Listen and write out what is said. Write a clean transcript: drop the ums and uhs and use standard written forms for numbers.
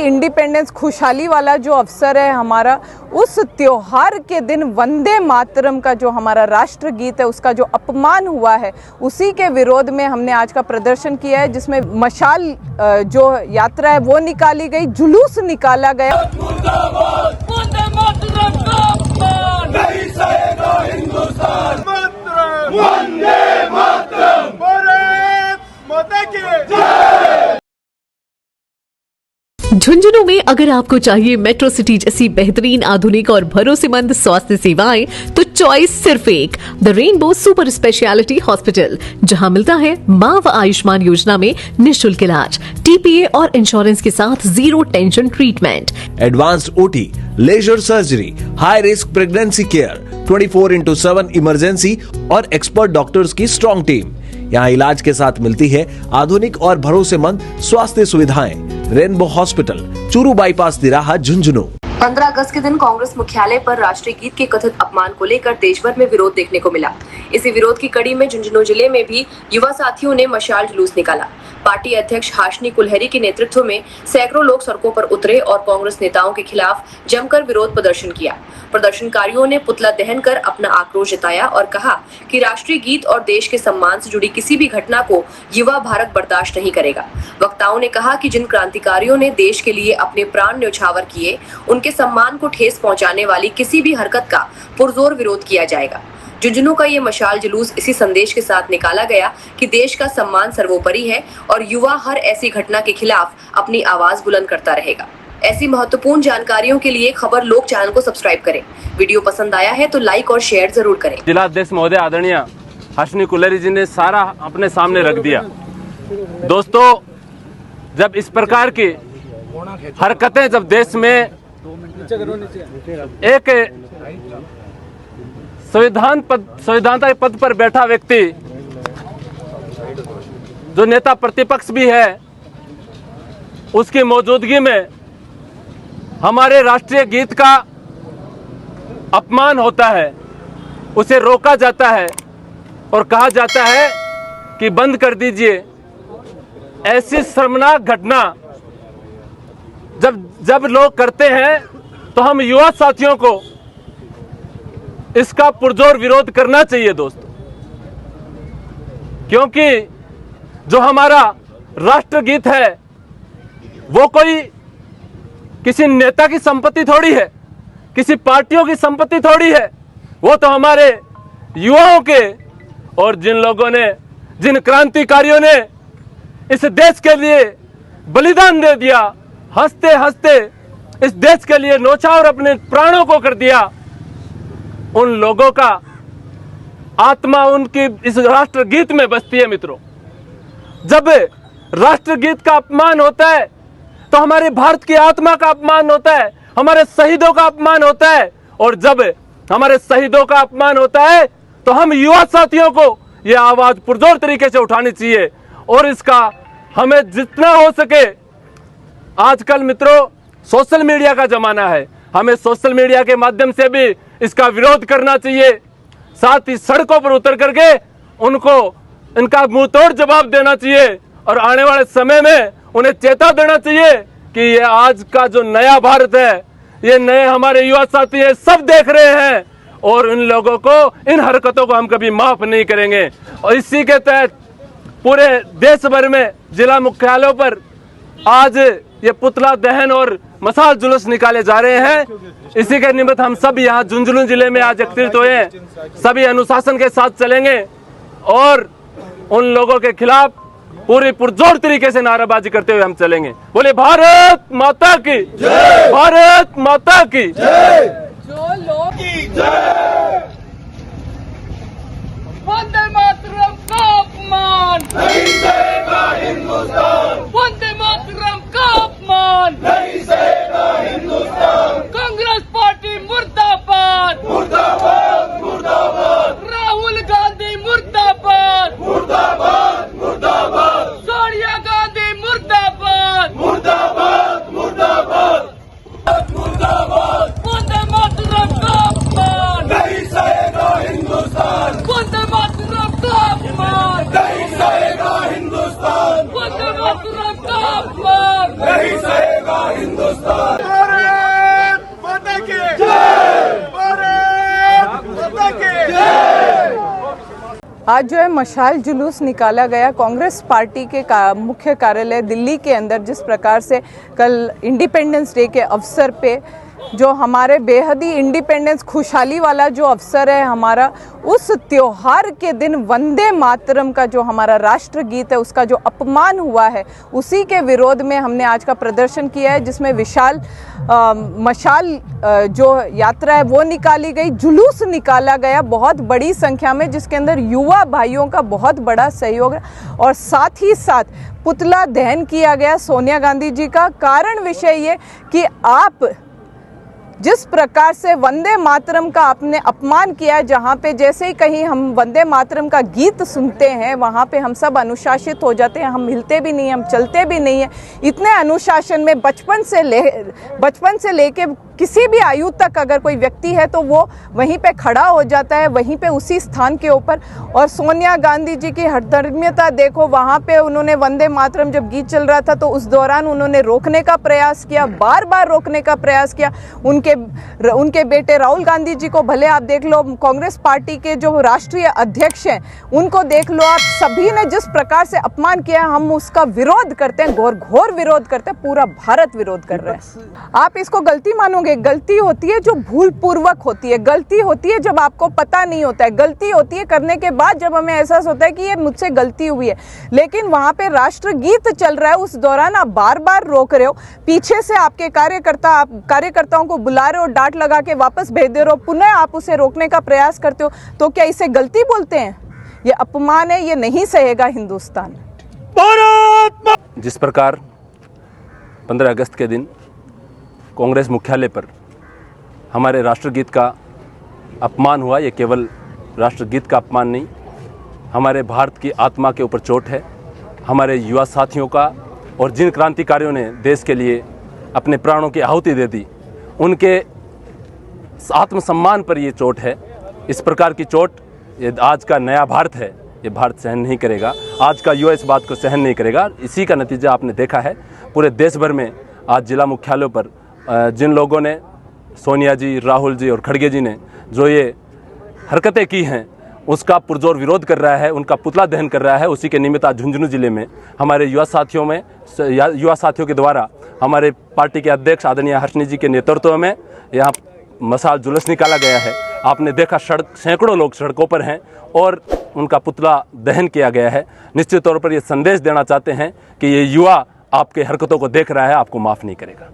Independence खुशहाली वाला जो अवसर है हमारा, उस त्योहार के दिन वंदे मातरम का जो हमारा राष्ट्रगीत है उसका जो अपमान हुआ है, उसी के विरोध में हमने आज का प्रदर्शन किया है, जिसमें मशाल जो यात्रा है वो निकाली गई, जुलूस निकाला गया। वंदे मातरम का अपमान नहीं सहेगा हिंदुस्तान। वंदे मातरम, भारत माता की जय। झुंझुनू में अगर आपको चाहिए मेट्रो सिटी जैसी बेहतरीन, आधुनिक और भरोसेमंद स्वास्थ्य सेवाएं, तो चॉइस सिर्फ एक, the rainbow super speciality hospital, जहां मिलता है मां व आयुष्मान योजना में निःशुल्क इलाज, टीपीए और इंश्योरेंस के साथ zero tension treatment, advanced OT, laser surgery, high risk pregnancy care, 24/7 emergency और एक्सपर्ट डॉक्टर्स की स्ट्रॉन्ग टीम। यहाँ इलाज के साथ मिलती है आधुनिक और भरोसेमंद स्वास्थ्य सुविधाएं। रेनबो हॉस्पिटल, चूरू बाईपास तिराहा, झुंझुनू। 15 अगस्त के दिन कांग्रेस मुख्यालय पर राष्ट्रीय गीत के कथित अपमान को लेकर देश भर में विरोध देखने को मिला। इसी विरोध की कड़ी में झुंझुनू जिले में भी युवा साथियों ने मशाल जुलूस निकाला। पार्टी अध्यक्ष हाशनी कुलहरी के नेतृत्व में सैकड़ों लोग सड़कों पर उतरे और कांग्रेस नेताओं के खिलाफ जमकर विरोध प्रदर्शन किया। प्रदर्शनकारियों ने पुतला दहन कर अपना आक्रोश जताया और कहा कि राष्ट्रीय गीत और देश के सम्मान से जुड़ी किसी भी घटना को युवा भारत बर्दाश्त नहीं करेगा। वक्ताओं ने कहा कि जिन क्रांतिकारियों ने देश के लिए अपने प्राण न्यौछावर किए, उनके सम्मान को ठेस पहुंचाने वाली किसी भी हरकत का पुरजोर विरोध किया जाएगा। झुंझुनू का ये मशाल जुलूस इसी संदेश के साथ निकाला गया कि देश का सम्मान सर्वोपरि है और युवा हर ऐसी घटना के खिलाफ अपनी आवाज बुलंद करता रहेगा। ऐसी महत्वपूर्ण जानकारियों के लिए खबर लोक चैनल को सब्सक्राइब करें। वीडियो पसंद आया है तो लाइक और शेयर जरूर करें। जिलाध्यक्ष महोदय आदरणीय हाशनी कुलहरी जी ने सारा अपने सामने रख दिया। दोस्तों, जब इस प्रकार की हरकतें जब देश में एक संविधान पद पर बैठा व्यक्ति जो नेता प्रतिपक्ष भी है, उसकी मौजूदगी में हमारे राष्ट्रीय गीत का अपमान होता है, उसे रोका जाता है और कहा जाता है कि बंद कर दीजिए। ऐसी शर्मनाक घटना जब लोग करते हैं तो हम युवा साथियों को इसका पुरजोर विरोध करना चाहिए दोस्तों, क्योंकि जो हमारा राष्ट्रगीत है वो कोई किसी नेता की संपत्ति थोड़ी है, किसी पार्टियों की संपत्ति थोड़ी है, वो तो हमारे युवाओं के, और जिन लोगों ने, जिन क्रांतिकारियों ने इस देश के लिए बलिदान दे दिया, हंसते हंसते इस देश के लिए न्यौछावर अपने प्राणों को कर दिया, उन लोगों का आत्मा उनकी इस राष्ट्रगीत में बसती है। मित्रों, जब राष्ट्रगीत का अपमान होता है तो हमारे भारत की आत्मा का अपमान होता है, हमारे शहीदों का अपमान होता है, और जब हमारे शहीदों का अपमान होता है तो हम युवा साथियों को यह आवाज पुरजोर तरीके से उठानी चाहिए। और इसका हमें जितना हो सके, आजकल मित्रों सोशल मीडिया का जमाना है, हमें सोशल मीडिया के माध्यम से भी इसका विरोध करना चाहिए। साथ ही सड़कों पर उतर करके उनको इनका मुंह तोड़ जवाब देना चाहिए और आने वाले समय में उन्हें चेता देना चाहिए कि ये आज का जो नया भारत है, ये नए हमारे युवा साथी है, सब देख रहे हैं और इन लोगों को, इन हरकतों को हम कभी माफ नहीं करेंगे। और इसी के तहत पूरे देश भर में जिला मुख्यालयों पर आज ये पुतला दहन और मशाल जुलूस निकाले जा रहे हैं। इसी के निमित्त हम सब यहाँ झुंझुनू जिले में आज एकत्रित हुए हैं, सभी अनुशासन के साथ चलेंगे और उन लोगों के खिलाफ पूरी पुरजोर तरीके से नारेबाजी करते हुए हम चलेंगे। बोले भारत माता की जय, भारत माता की जय, जो लोग की जय। वंदे मातरम का अपमान नहीं सहेगा हिंदुस्तान। वंदे मातरम का अपमान नहीं सहेगा हिंदुस्तान। कांग्रेस पार्टी मुर्दाबाद, मुर्दाबाद, मुर्दाबाद। राहुल गांधी मुर्दाबाद, मुर्दाबाद, मुर्दाबाद। सोनिया गांधी मुर्दाबाद, मुर्दाबाद, मुर्दाबाद, मुर्दाबाद। वंदे मातरम का अपमान नहीं सहेगा हिंदुस्तान। वंदे मातरम का अपमान नहीं सहेगा हिंदुस्तान। वंदे मातरम का अपमान नहीं सहेगा आज जो है मशाल जुलूस निकाला गया कांग्रेस पार्टी के मुख्य कार्यालय दिल्ली के अंदर। जिस प्रकार से कल इंडिपेंडेंस डे के अवसर पे जो हमारे बेहद ही इंडिपेंडेंस खुशहाली वाला जो अवसर है हमारा, उस त्योहार के दिन वंदे मातरम का जो हमारा राष्ट्रगीत है उसका जो अपमान हुआ है, उसी के विरोध में हमने आज का प्रदर्शन किया है, जिसमें विशाल मशाल जो यात्रा है वो निकाली गई, जुलूस निकाला गया बहुत बड़ी संख्या में, जिसके अंदर युवा भाइयों का बहुत बड़ा सहयोग है और साथ ही साथ पुतला दहन किया गया सोनिया गांधी जी का। कारण विषय ये कि आप जिस प्रकार से वंदे मातरम का आपने अपमान किया है, जहाँ पे जैसे ही कहीं हम वंदे मातरम का गीत सुनते हैं वहाँ पे हम सब अनुशासित हो जाते हैं, हम हिलते भी नहीं हैं, हम चलते भी नहीं हैं। इतने अनुशासन में बचपन से लेके किसी भी आयु तक अगर कोई व्यक्ति है तो वो वहीं पे खड़ा हो जाता है, वहीं पे उसी स्थान के ऊपर। और सोनिया गांधी जी की हठधर्मियता देखो, वहाँ पे उन्होंने वंदे मातरम जब गीत चल रहा था तो उस दौरान उन्होंने रोकने का प्रयास किया, बार बार रोकने का प्रयास किया। उनके बेटे राहुल गांधी जी को भले आप देख लो, कांग्रेस पार्टी के जो राष्ट्रीय अध्यक्ष हैं उनको देख लो, आप सभी ने जिस प्रकार से अपमान किया, हम उसका विरोध करते हैं, घोर विरोध करते हैं, पूरा भारत विरोध कर रहा है। आप इसको गलती मानोगे? गलती होती है जो भूल पूर्वक होती है, गलती होती है जब आपको पता नहीं होता है, गलती होती है करने के बाद जब हमें एहसास होता है कि ये मुझसे गलती हुई है। लेकिन वहां पे राष्ट्रगीत चल रहा है, उस दौरान आप बार बार रोक रहे हो, पीछे से आपके कार्यकर्ताओं को बुला रहे हो, डांट लगा के वापस भेज दे रहे हो, पुनः आप उसे रोकने का प्रयास करते हो, तो क्या इसे गलती बोलते हैं? ये अपमान है, ये नहीं सहेगा हिंदुस्तान। जिस प्रकार 15 अगस्त के दिन कांग्रेस मुख्यालय पर हमारे राष्ट्रगीत का अपमान हुआ, ये केवल राष्ट्रगीत का अपमान नहीं, हमारे भारत की आत्मा के ऊपर चोट है, हमारे युवा साथियों का, और जिन क्रांतिकारियों ने देश के लिए अपने प्राणों की आहुति दे दी, उनके आत्मसम्मान पर ये चोट है। इस प्रकार की चोट ये आज का नया भारत है, ये भारत सहन नहीं करेगा, आज का युवा इस बात को सहन नहीं करेगा। इसी का नतीजा आपने देखा है पूरे देश भर में। आज जिला मुख्यालयों पर जिन लोगों ने, सोनिया जी, राहुल जी और खड़गे जी ने जो ये हरकतें की हैं, उसका पुरजोर विरोध कर रहा है, उनका पुतला दहन कर रहा है। उसी के निमित्त आज झुंझुनू जिले में हमारे युवा साथियों के द्वारा हमारे पार्टी के अध्यक्ष आदरणीय हर्षनी जी के नेतृत्व में यहाँ मशाल जुलूस निकाला गया है। आपने देखा सैकड़ों लोग सड़कों पर हैं और उनका पुतला दहन किया गया है। निश्चित तौर पर ये संदेश देना चाहते हैं कि ये युवा आपके हरकतों को देख रहा है, आपको माफ़ नहीं करेगा।